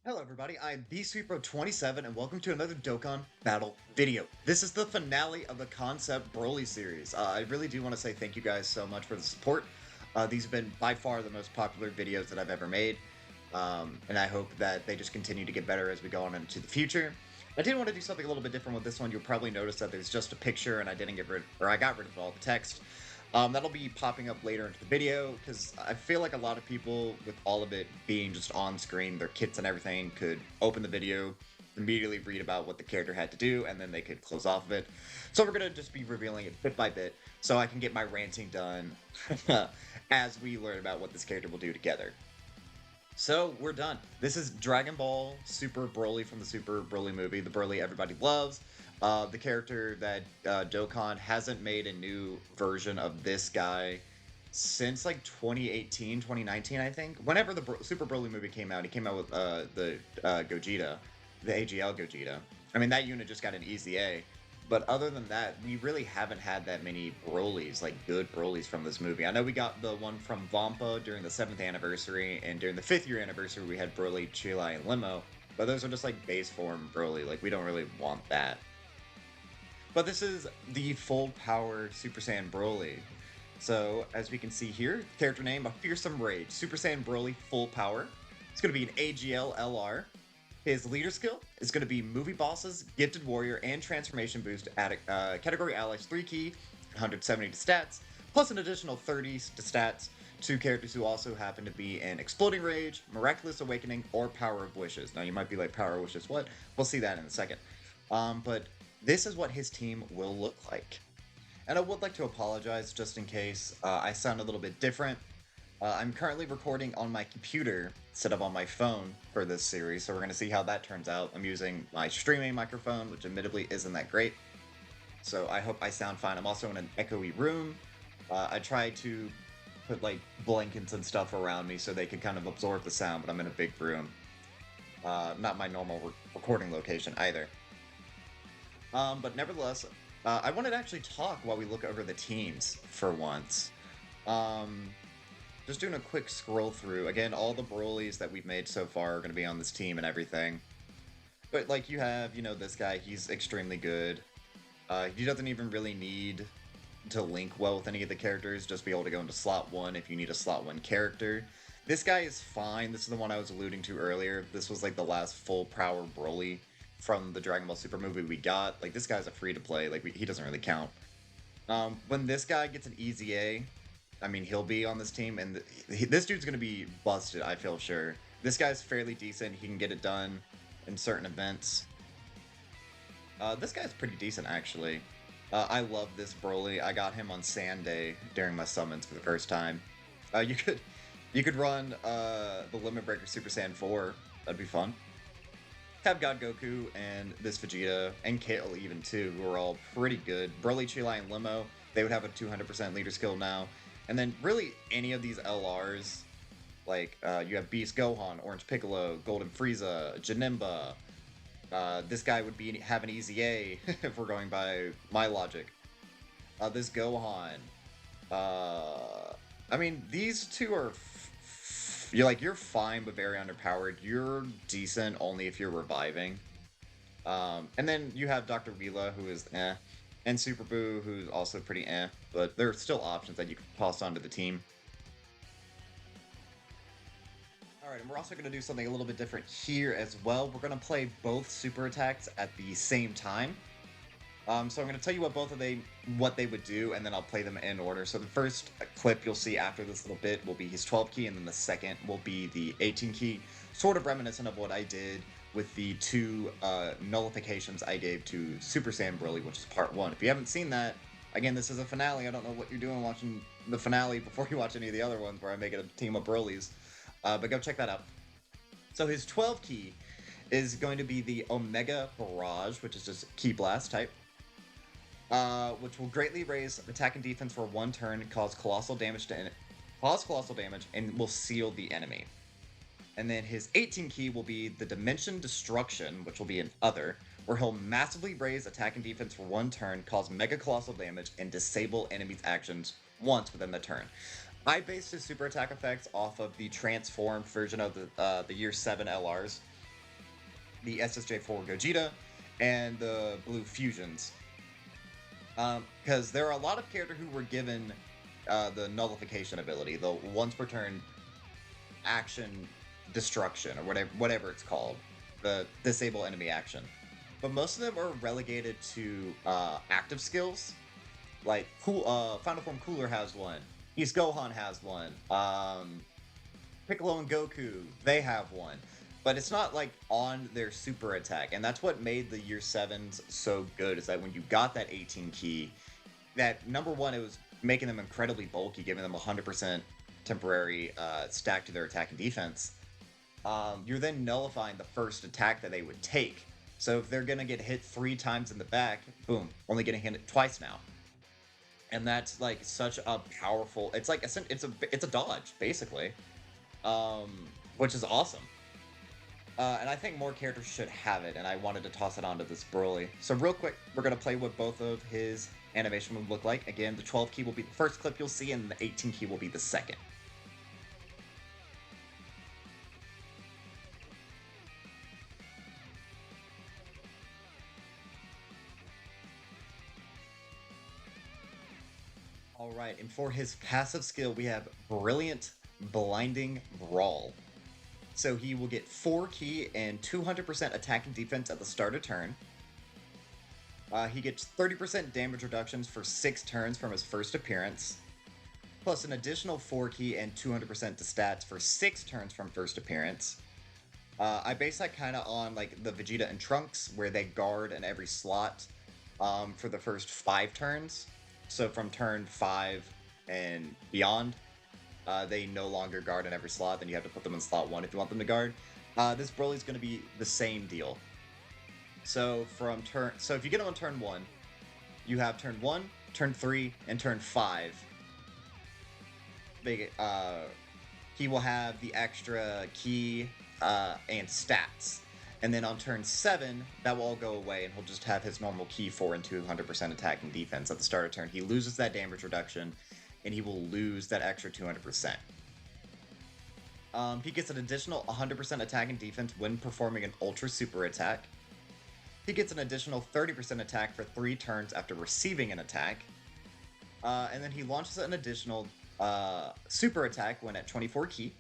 Hello everybody, I'm BSweetBro27 and welcome to another Dokkan Battle video. This is the finale of the Concept BROLY series. I really do want to say thank you guys so much for the support. These have been by far the most popular videos that I've ever made, and I hope that they just continue to get better as we go on into the future. I did want to do something a little bit different with this one. You'll probably notice that there's just a picture and I got rid of all the text. That'll be popping up later into the video, because I feel like a lot of people, with all of it being just on screen, their kits and everything, could open the video, immediately read about what the character had to do, and then they could close off of it. So we're going to just be revealing it bit by bit, so I can get my ranting done as we learn about what this character will do together. So, we're done. This is Dragon Ball Super BROLY from the Super BROLY movie, the BROLY everybody loves. The character that Dokkan hasn't made a new version of this guy since like 2018, 2019, I think. Whenever the Super BROLY movie came out, he came out with the Gogeta, the AGL Gogeta. I mean, that unit just got an easy A. But other than that, we really haven't had that many Brolys, like good Brolys from this movie. I know we got the one from Vampa during the 7th anniversary, and during the 5th year anniversary we had Broly, Chilai, and Limo. But those are just like base form Broly, like we don't really want that. But this is the full power Super Saiyan Broly. So, as we can see here, character name, a Fearsome Rage, Super Saiyan Broly full power. It's going to be an AGL LR. His leader skill is going to be Movie Bosses, Gifted Warrior, and Transformation Boost at Category Allies 3 key, 170 to stats, plus an additional 30 to stats to characters who also happen to be in Exploding Rage, Miraculous Awakening, or Power of Wishes. Now you might be like, Power of Wishes, what? We'll see that in a second. But this is what his team will look like. And I would like to apologize just in case I sound a little bit different. I'm currently recording on my computer instead of on my phone for this series, so we're going to see how that turns out. I'm using my streaming microphone, which admittedly isn't that great, so I hope I sound fine. I'm also in an echoey room. I tried to put like blankets and stuff around me so they could kind of absorb the sound, but I'm in a big room. Not my normal recording location either. But nevertheless, I wanted to actually talk while we look over the teams for once. Just doing a quick scroll through. Again, all the Brolys that we've made so far are going to be on this team and everything. But, like, you have, this guy, he's extremely good. He doesn't even really need to link well with any of the characters, just be able to go into slot 1 if you need a slot 1 character. This guy is fine. This is the one I was alluding to earlier. This was, like, the last full power Broly from the Dragon Ball Super movie we got. Like, this guy's a free-to-play. Like, he doesn't really count. When this guy gets an easy A, I mean, he'll be on this team, and this dude's going to be busted, I feel sure. This guy's fairly decent. He can get it done in certain events. This guy's pretty decent, actually. I love this Broly. I got him on Sand Day during my summons for the first time. You could run the Limit Breaker Super Saiyan 4. That'd be fun. Have God Goku and this Vegeta, and Kale even too, who are all pretty good. Broly, Chilai, and Limo, they would have a 200% leader skill now. And then really any of these LRs, like you have Beast Gohan, Orange Piccolo, Golden Frieza, Janemba. This guy would have an easy A if we're going by my logic. This Gohan. I mean, these two are you're fine but very underpowered. You're decent only if you're reviving. And then you have Dr. Wheela, who is eh. And Super Boo, who's also pretty eh, but there are still options that you can toss onto the team. Alright, and we're also going to do something a little bit different here as well. We're going to play both super attacks at the same time. So I'm going to tell you what they would do, and then I'll play them in order. So the first clip you'll see after this little bit will be his 12 key, and then the second will be the 18 key, sort of reminiscent of what I did with the two nullifications I gave to Super Saiyan Broly, which is part 1. If you haven't seen that, again, this is a finale. I don't know what you're doing watching the finale before you watch any of the other ones where I make it a team of Brolys, but go check that out. So his 12 key is going to be the Omega Barrage, which is just Key Blast type, which will greatly raise attack and defense for 1 turn, cause colossal damage, and will seal the enemy. And then his 18 key will be the Dimension Destruction, which will be an Other, where he'll massively raise attack and defense for 1 turn, cause mega colossal damage, and disable enemies' actions once within the turn. I based his super attack effects off of the transformed version of the Year 7 LRs. the SSJ4 Gogeta, and the blue fusions. Because there are a lot of characters who were given the nullification ability, the once per turn action destruction, or whatever it's called, the disable enemy action. But most of them are relegated to active skills. Like Final Form Cooler has one. East Gohan has one. Piccolo and Goku, they have one. But it's not like on their super attack, and that's what made the Year 7s so good, is that when you got that 18 key, that number one, it was making them incredibly bulky, giving them 100% temporary stack to their attack and defense. You're then nullifying the first attack that they would take. So if they're gonna get hit 3 times in the back, boom, only getting hit twice now. And that's like such a powerful. It's like it's a dodge basically, which is awesome. And I think more characters should have it, and I wanted to toss it onto this Broly. So real quick, we're gonna play what both of his animation would look like. Again, the 12 key will be the first clip you'll see, and the 18 key will be the second. Alright, and for his passive skill, we have Brilliant Blinding Brawl. So he will get 4 key and 200% attack and defense at the start of turn. He gets 30% damage reductions for 6 turns from his first appearance, plus an additional 4 key and 200% to stats for 6 turns from first appearance. I base that kind of on like the Vegeta and Trunks, where they guard in every slot for the first 5 turns. So from turn 5 and beyond, they no longer guard in every slot. Then you have to put them in slot 1 if you want them to guard. This Broly is going to be the same deal. So if you get him on turn 1, you have turn 1, turn 3, and turn 5. He will have the extra key and stats. And then on turn 7, that will all go away, and he'll just have his normal key 4 and 200% attack and defense at the start of turn. He loses that damage reduction, and he will lose that extra 200%. He gets an additional 100% attack and defense when performing an Ultra Super attack. He gets an additional 30% attack for 3 turns after receiving an attack. And then he launches an additional Super attack when at 24 key.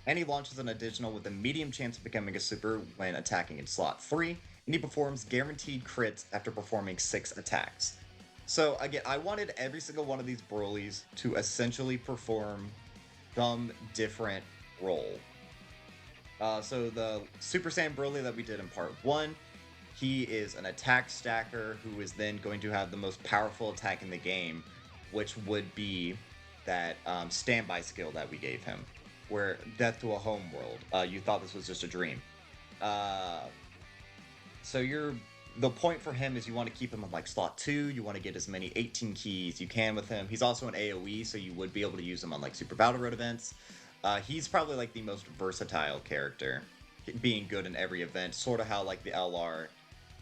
And he launches an additional with a medium chance of becoming a super when attacking in slot 3, and he performs guaranteed crits after performing 6 attacks. So again, I wanted every single one of these Brolys to essentially perform some different role. So the Super Saiyan Broly that we did in part 1, he is an attack stacker who is then going to have the most powerful attack in the game, which would be that standby skill that we gave him, where Death to a Home World. You thought this was just a dream. So the point for him is you want to keep him in like slot 2, you want to get as many 18 keys you can with him. He's also an AoE, so you would be able to use him on like Super Battle Road events. He's probably like the most versatile character, being good in every event, sort of how like the LR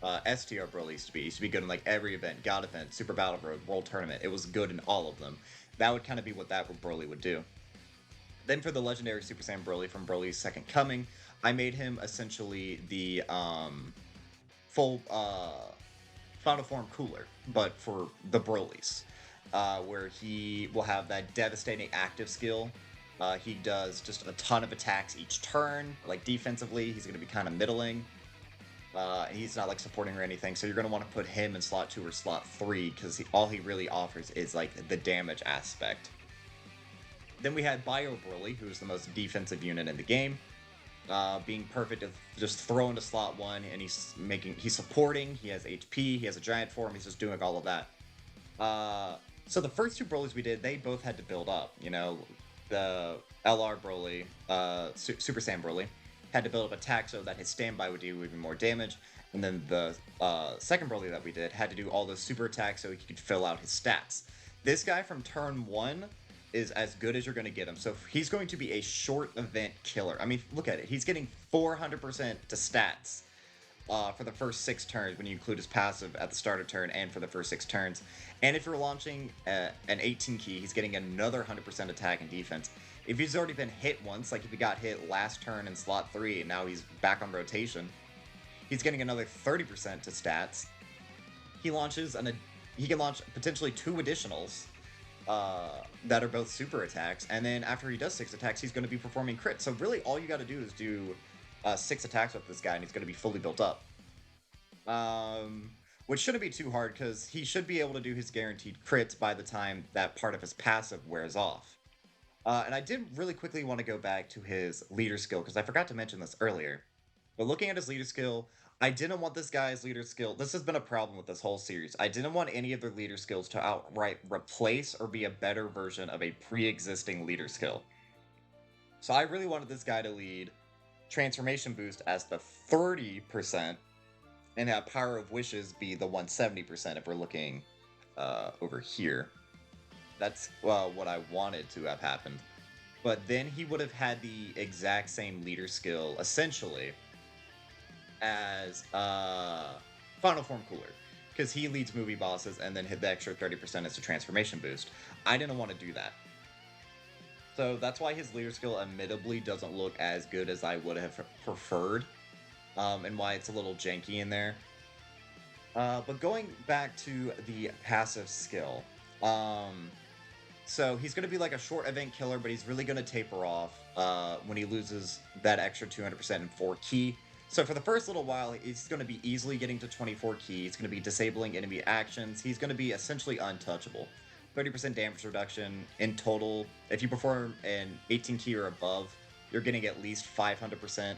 STR Broly used to be. He used to be good in like every event, God event, Super Battle Road, World Tournament. It was good in all of them. That would kind of be what that Broly would do. Then for the legendary Super Saiyan Broly from Broly's Second Coming, I made him essentially the full Final Form Cooler, but for the Brolys, where he will have that devastating active skill. He does just a ton of attacks each turn. Like defensively, he's going to be kind of middling. He's not like supporting or anything, so you're going to want to put him in slot 2 or slot 3, because all he really offers is like the damage aspect. Then we had Bio Broly, who is the most defensive unit in the game, being perfect to just throw into slot 1, and he's supporting, he has HP, he has a giant form, he's just doing all of that. So the first 2 Brolys we did, they both had to build up, you know. The LR Broly, Super Saiyan Broly, had to build up attack so that his standby would do even more damage, and then the second Broly that we did had to do all those super attacks so he could fill out his stats. This guy from turn 1 is as good as you're going to get him. So he's going to be a short event killer. I mean, look at it. He's getting 400% to stats for the first 6 turns when you include his passive at the start of turn and for the first 6 turns. And if you're launching an 18 key, he's getting another 100% attack and defense. If he's already been hit once, like if he got hit last turn in slot 3 and now he's back on rotation, He's getting another 30% to stats. He can launch potentially 2 additionals that are both super attacks, and then after he does 6 attacks, he's going to be performing crits. So really, all you got to do is do 6 attacks with this guy, and he's going to be fully built up. Which shouldn't be too hard, because he should be able to do his guaranteed crits by the time that part of his passive wears off. And I did really quickly want to go back to his leader skill, because I forgot to mention this earlier. But looking at his leader skill, I didn't want this guy's leader skill. This has been a problem with this whole series. I didn't want any of their leader skills to outright replace or be a better version of a pre-existing leader skill. So I really wanted this guy to lead Transformation Boost as the 30%, and have Power of Wishes be the 170% if we're looking over here. That's what I wanted to have happened. But then he would have had the exact same leader skill, essentially, as Final Form Cooler, because he leads movie bosses and then hit the extra 30% as a transformation boost. I didn't want to do that. So that's why his leader skill admittedly doesn't look as good as I would have preferred, and why it's a little janky in there. But going back to the passive skill, so he's going to be like a short event killer, but he's really going to taper off when he loses that extra 200% in 4 ki. So for the first little while, he's going to be easily getting to 24 ki. He's going to be disabling enemy actions. He's going to be essentially untouchable. 30% damage reduction in total. If you perform an 18 ki or above, you're getting at least 500%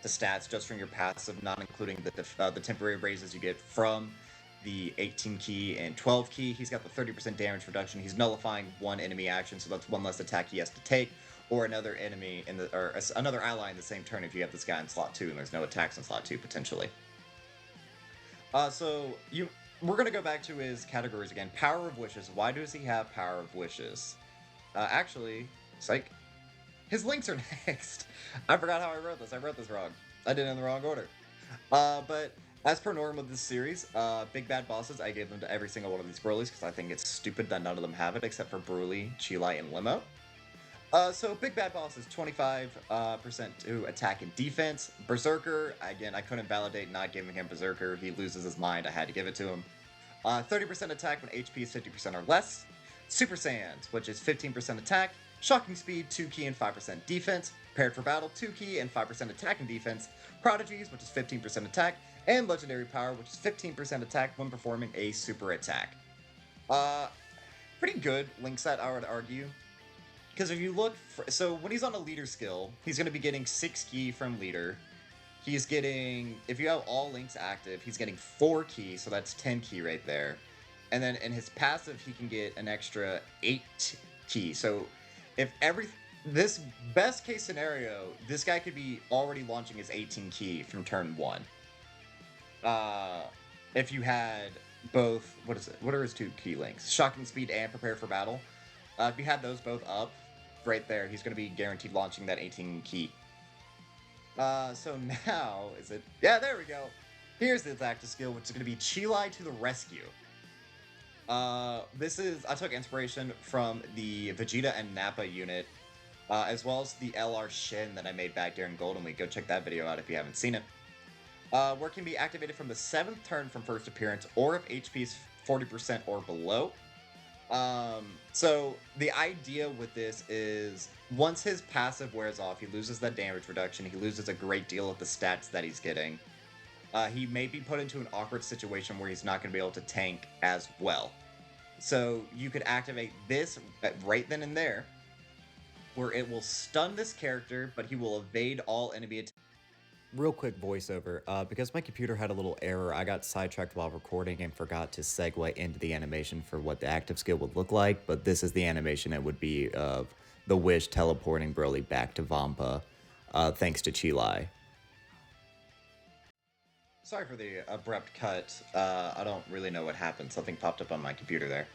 to stats just from your passive, not including the temporary raises you get from the 18 ki and 12 ki. He's got the 30% damage reduction. He's nullifying 1 enemy action, so that's 1 less attack he has to take, or another enemy another ally in the same turn if you have this guy in slot 2 and there's no attacks in slot 2 potentially. We're gonna go back to his categories again. Power of Wishes. Why does he have Power of Wishes? Actually, psych. His links are next. I forgot how I wrote this. I wrote this wrong. I did it in the wrong order. But as per norm with this series, big bad bosses, I gave them to every single one of these Brolys because I think it's stupid that none of them have it except for BROLY, Chilai, and Limo. So big bad boss is 25% to attack and defense. Berserker, again, I couldn't validate not giving him Berserker. He loses his mind. I had to give it to him. 30% attack when HP is 50% or less. Super Saiyans, which is 15% attack. Shocking Speed, 2 ki and 5% defense. Prepared for Battle, 2 ki and 5% attack and defense. Prodigies, which is 15% attack. And Legendary Power, which is 15% attack when performing a super attack. Pretty good link set, I would argue. Because if you look, so when he's on a leader skill, he's going to be getting 6 ki from leader. He's getting, if you have all links active, he's getting 4 ki, so that's 10 ki right there. And then in his passive, he can get an extra 8 ki. So if this best case scenario, this guy could be already launching his 18 ki from turn 1. If you had both, what are his 2 ki links? Shocking Speed and Prepare for Battle. If you had those both up, right there, he's going to be guaranteed launching that 18 ki. So now, yeah, there we go. Here's the active skill, which is going to be Chilai to the rescue. I took inspiration from the Vegeta and Nappa unit, as well as the LR Shin that I made back during Golden Week. Go check that video out if you haven't seen it. Where it can be activated from the 7th turn from first appearance, or if HP is 40% or below. So the idea with this is once his passive wears off, he loses that damage reduction, he loses a great deal of the stats that he's getting. He may be put into an awkward situation where he's not going to be able to tank as well. So you could activate this right then and there, where it will stun this character, but he will evade all enemy attacks. Real quick voiceover, because my computer had a little error, I got sidetracked while recording and forgot to segue into the animation for what the active skill would look like, but this is the animation it would be of the Wish teleporting Broly back to Vampa, thanks to Chilai. Sorry for the abrupt cut, I don't really know what happened, something popped up on my computer there.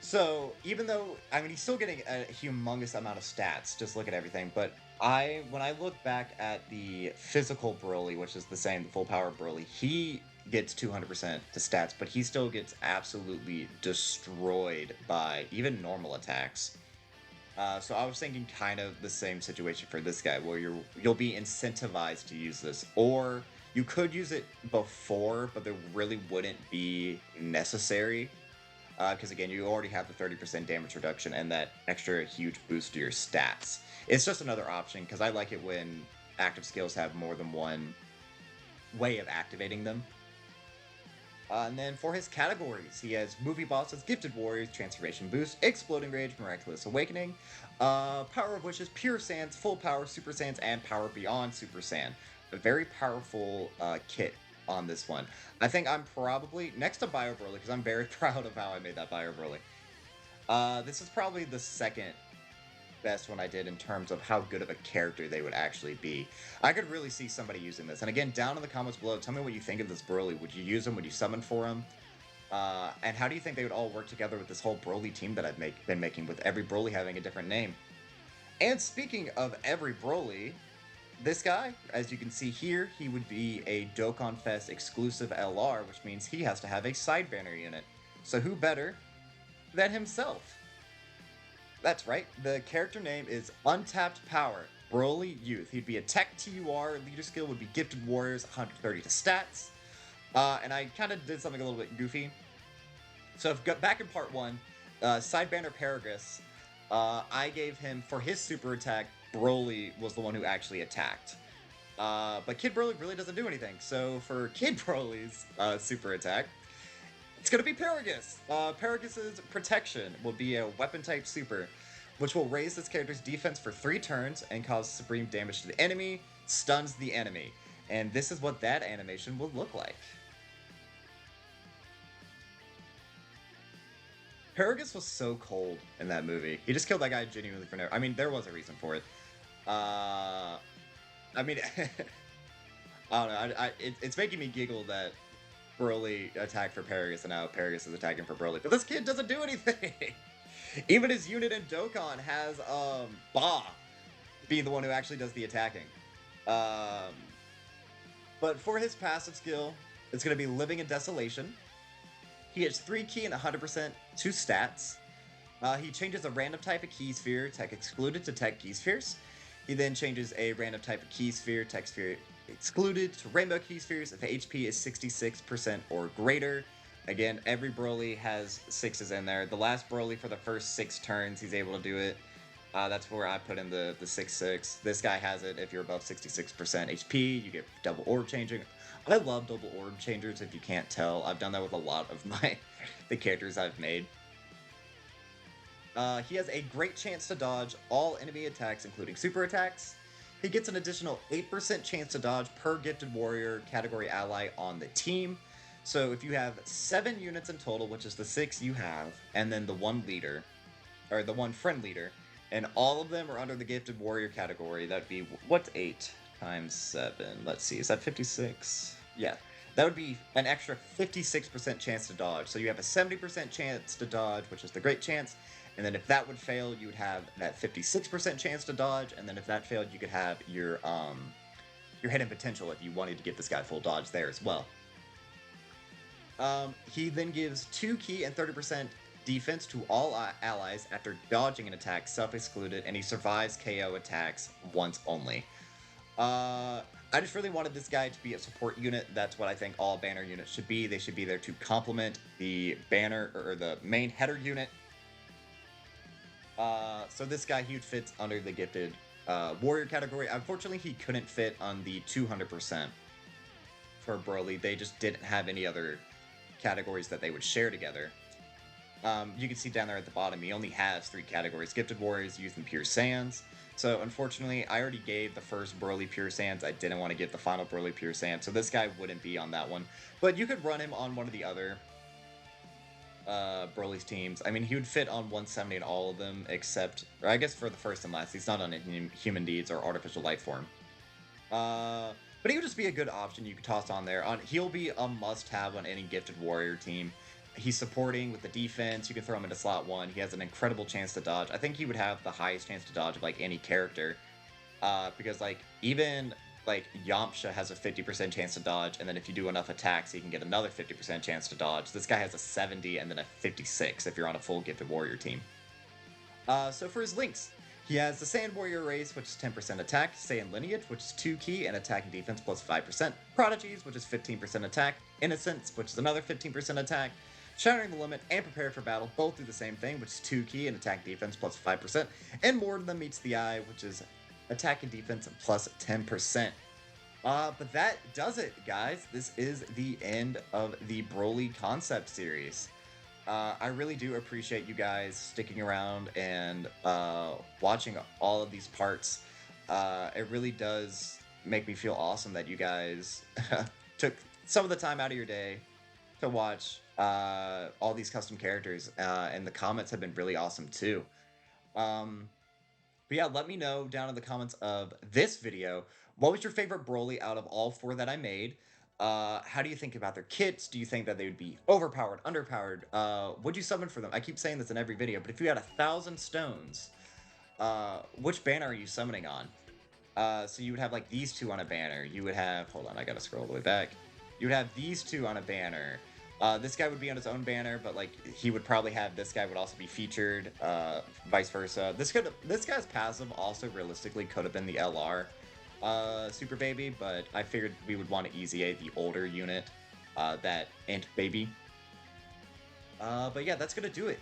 So, even though, I mean, he's still getting a humongous amount of stats, just look at everything, but when I look back at the physical Broly, which is the same, the full power Broly, he gets 200% to stats, but he still gets absolutely destroyed by even normal attacks. So I was thinking kind of the same situation for this guy, where you'll be incentivized to use this, or you could use it before, but there really wouldn't be necessary. Because again, you already have the 30% damage reduction and that extra huge boost to your stats. It's just another option, because I like it when active skills have more than one way of activating them. And then for his categories, he has Movie Bosses, Gifted Warriors, Transformation Boost, Exploding Rage, Miraculous Awakening, Power of Wishes, Pure Sands, Full Power, Super Sands, and Power Beyond Super Sand. A very powerful kit on this one. I think I'm probably, next to Bio Broly, because I'm very proud of how I made that Bio Broly. This is probably the second best one I did in terms of how good of a character they would actually be. I could really see somebody using this. And again, down in the comments below, tell me what you think of this Broly. Would you use him? Would you summon for him? And how do you think they would all work together with this whole Broly team that I've been making, with every Broly having a different name? And speaking of every Broly, this guy, as you can see here, he would be a Dokkan Fest exclusive LR, which means he has to have a side banner unit. So who better than himself? That's right, the character name is Untapped Power, Broly Youth. He'd be a Tech TUR, leader skill would be Gifted Warriors, 130 to stats. And I kind of did something a little bit goofy. So back in part 1, side banner Paragus, I gave him, for his super attack, Broly was the one who actually attacked. But Kid Broly really doesn't do anything, so for Kid Broly's super attack, it's going to be Paragus! Paragus' Protection will be a weapon-type super, which will raise this character's defense for 3 turns and cause supreme damage to the enemy, stuns the enemy. And this is what that animation will look like. Paragus was so cold in that movie. He just killed that guy genuinely for no... I mean, there was a reason for it. I mean... I don't know, it's making me giggle that Broly attacked for Paragus, and now Paragus is attacking for Broly. But this kid doesn't do anything! Even his unit in Dokkan has, Ba being the one who actually does the attacking. But for his passive skill, it's going to be Living in Desolation. He gets 3 key and 100% 2 stats. He changes a random type of key sphere, Tech Excluded, to Tech Key Spheres. He then changes a random type of key sphere, Tech Sphere Excluded, to Rainbow Key Spheres if the HP is 66% or greater. Again, every Broly has 6s in there. The last Broly, for the first 6 turns, he's able to do it. That's where I put in the 6/6. This guy has it if you're above 66% HP. You get double orb changing. I love double orb changers, if you can't tell. I've done that with a lot of the characters I've made. He has a great chance to dodge all enemy attacks, including super attacks. He gets an additional 8% chance to dodge per Gifted Warrior category ally on the team. So if you have 7 units in total, which is the 6 you have, and then the 1 leader, or the 1 friend leader, and all of them are under the Gifted Warrior category, that'd be, what's 8 times 7? Let's see, is that 56? Yeah, that would be an extra 56% chance to dodge. So you have a 70% chance to dodge, which is the great chance, and then if that would fail, you would have that 56% chance to dodge, and then if that failed, you could have your hidden potential if you wanted to give this guy full dodge there as well. He then gives 2 key and 30% defense to all allies after dodging an attack, self-excluded, and he survives KO attacks once only. I just really wanted this guy to be a support unit. That's what I think all banner units should be. They should be there to complement the banner, or the main header unit. So this guy, he fits under the Gifted Warrior category. Unfortunately, he couldn't fit on the 200% for Broly. They just didn't have any other categories that they would share together. You can see down there at the bottom, he only has 3 categories: Gifted Warriors, Youth, and Pure Sands. So unfortunately, I already gave the first Broly Pure Sands. I didn't want to give the final Broly Pure Sands, so this guy wouldn't be on that one. But you could run him on one of the other Broly's teams. I mean, he would fit on 170 in all of them, except, or I guess for the first and last. He's not on Human Deeds or Artificial Life Form. But he would just be a good option you could toss on there. He'll be a must-have on any Gifted Warrior team. He's supporting with the defense. You can throw him into slot 1. He has an incredible chance to dodge. I think he would have the highest chance to dodge of, like, any character. Because, like, even, like, Yamcha has a 50% chance to dodge, and then if you do enough attacks, he can get another 50% chance to dodge. This guy has a 70 and then a 56 if you're on a full Gifted Warrior team. So for his links, He has the Sand Warrior race, which is 10% attack, Saiyan Lineage, which is 2 key and attack and defense plus 5%, Prodigies, which is 15% attack, Innocence, which is another 15% attack, Shattering the Limit, and Prepare for Battle both do the same thing, which is 2 key and attack defense plus 5%, and More Than Meets the Eye, which is attack and defense plus 10%. But that does it, guys. This is the end of the BROLY concept series. I really do appreciate you guys sticking around and watching all of these parts. It really does make me feel awesome that you guys took some of the time out of your day to watch all these custom characters, and the comments have been really awesome too. But yeah, let me know down in the comments of this video, what was your favorite Broly out of all 4 that I made? How do you think about their kits? Do you think that they would be overpowered, underpowered? Would you summon for them? I keep saying this in every video, but if you had 1,000 stones, which banner are you summoning on? So you would have like these 2 on a banner. You would have, hold on, I gotta scroll all the way back. You would have these 2 on a banner. This guy would be on his own banner, but like he would probably have this guy would also be featured, vice versa. This guy's passive also realistically could have been the LR Super Baby, but I figured we would want to easy A the older unit, that Ant Baby. But yeah, that's gonna do it.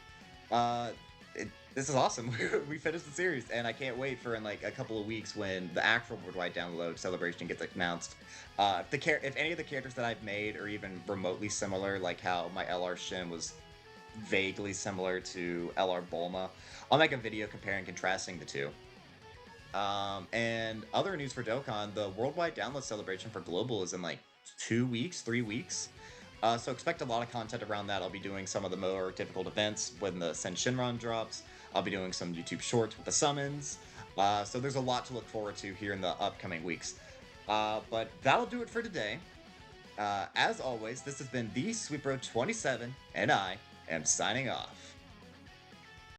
This is awesome. We finished the series, and I can't wait for in like a couple of weeks when the actual worldwide download celebration gets announced. If any of the characters that I've made are even remotely similar, like how my LR Shin was vaguely similar to LR Bulma, I'll make a video comparing and contrasting the two. And other news for Dokkan, the worldwide download celebration for Global is in like 2 weeks, 3 weeks. So expect a lot of content around that. I'll be doing some of the more difficult events when the Sen Shinron drops. I'll be doing some YouTube shorts with the summons. So there's a lot to look forward to here in the upcoming weeks. But that'll do it for today. As always, this has been the SweetBro27, and I am signing off.